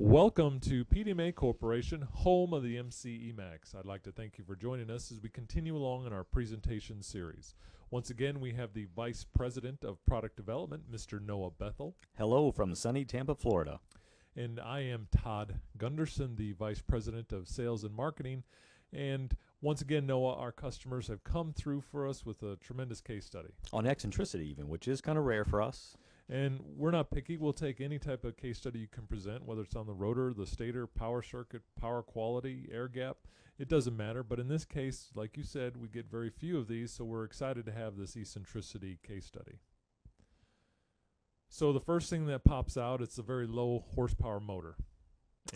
Welcome to PdMA Corporation, home of the MCEMax. I'd like to thank you for joining us as we continue along in our presentation series. Once again, we have the Vice President of Product Development, Mr. Noah Bethel. Hello from sunny Tampa, Florida. And I am Todd Gunderson, the Vice President of Sales and Marketing. And once again, Noah, our customers have come through for us with a tremendous case study. On eccentricity even, which is kind of rare for us. And we're not picky. We'll take any type of case study you can present, whether it's on the rotor, the stator, power circuit, power quality, air gap. It doesn't matter. But in this case, like you said, we get very few of these, so we're excited to have this eccentricity case study. So the first thing that pops out, it's a very low horsepower motor.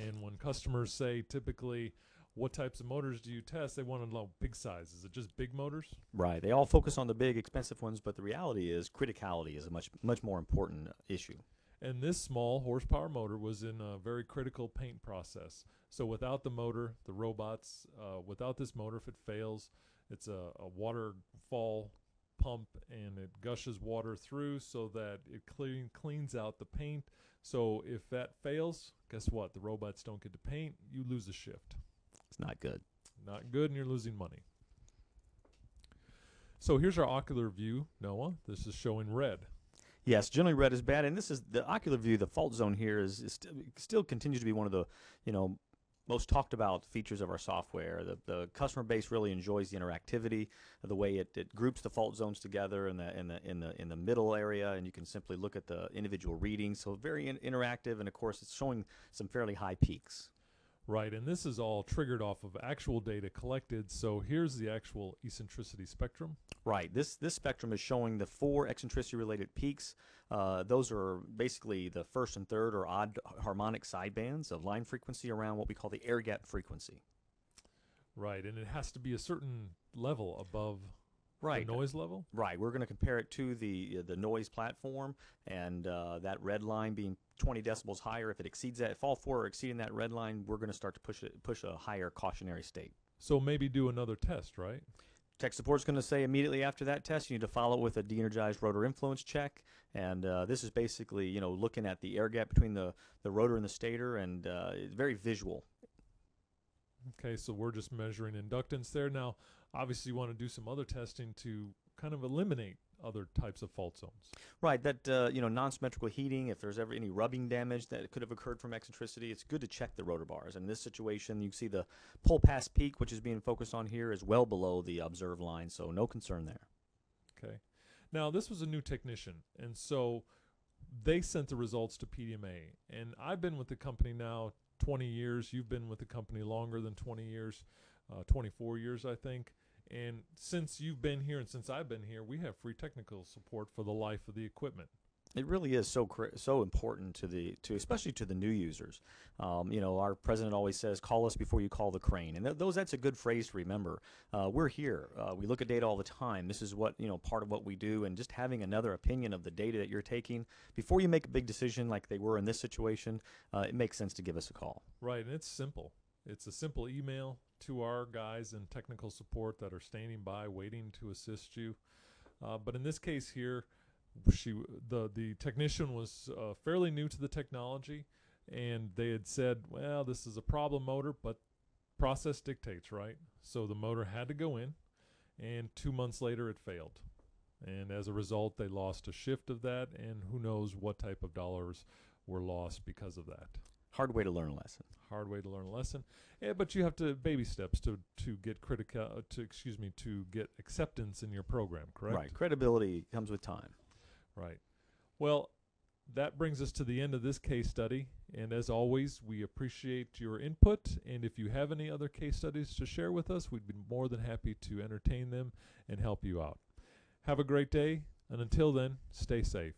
And when customers say typically, what types of motors do you test? They want to know big size. Is it just big motors? Right. They all focus on the big, expensive ones, but the reality is criticality is a much more important issue. And this small horsepower motor was in a very critical paint process. So without the motor, the robots, without this motor, if it fails, it's a waterfall pump, and it gushes water through so that it cleans out the paint. So if that fails, guess what? The robots don't get to paint. You lose a shift. It's not good. Not good, and you're losing money. So here's our ocular view, Noah. This is showing red. Yes, generally red is bad, and this is the ocular view. The fault zone here is still continues to be one of the most talked about features of our software. The customer base really enjoys the interactivity, the way it groups the fault zones together in the middle area, and you can simply look at the individual readings. So very interactive, and of course it's showing some fairly high peaks. Right, and this is all triggered off of actual data collected. So here's the actual eccentricity spectrum. Right, this spectrum is showing the 4 eccentricity-related peaks. Those are basically the first and third or odd harmonic sidebands of line frequency around what we call the air gap frequency. Right, and it has to be a certain level above the noise level? Right, we're going to compare it to the noise platform, and that red line being 20 decibels higher. If it exceeds that, if all 4 are exceeding that red line, we're going to start to push a higher cautionary state. So maybe do another test, right? Tech support's going to say immediately after that test, you need to follow it with a de-energized rotor influence check, and this is basically looking at the air gap between the rotor and the stator, and it's very visual. Okay, so we're just measuring inductance there. Now, obviously you want to do some other testing to kind of eliminate other types of fault zones. Right, that non-symmetrical heating, if there's ever any rubbing damage that could have occurred from eccentricity, it's good to check the rotor bars. And in this situation, you see the pull pass peak, which is being focused on here, is well below the observed line, so no concern there. Okay. Now, this was a new technician, and so they sent the results to PdMA. And I've been with the company now 20 years. You've been with the company longer than 20 years, 24 years, I think. And since you've been here and since I've been here, we have free technical support for the life of the equipment. It really is so important to especially to the new users. Our president always says, "Call us before you call the crane," and that's a good phrase to remember. We're here. We look at data all the time. This is what part of what we do, and just having another opinion of the data that you're taking before you make a big decision, like they were in this situation, it makes sense to give us a call. Right, and it's simple. It's a simple email to our guys in technical support that are standing by, waiting to assist you. But in this case here, the technician was fairly new to the technology, and they had said, well, this is a problem motor, but process dictates, right? So the motor had to go in, and 2 months later it failed. And as a result, they lost a shift of that, and who knows what type of dollars were lost because of that. Hard way to learn a lesson. Hard way to learn a lesson. Yeah, but you have to baby steps to get to get acceptance in your program, correct? Right. Credibility comes with time. Right. Well, that brings us to the end of this case study. And as always, we appreciate your input. And if you have any other case studies to share with us, we'd be more than happy to entertain them and help you out. Have a great day. And until then, stay safe.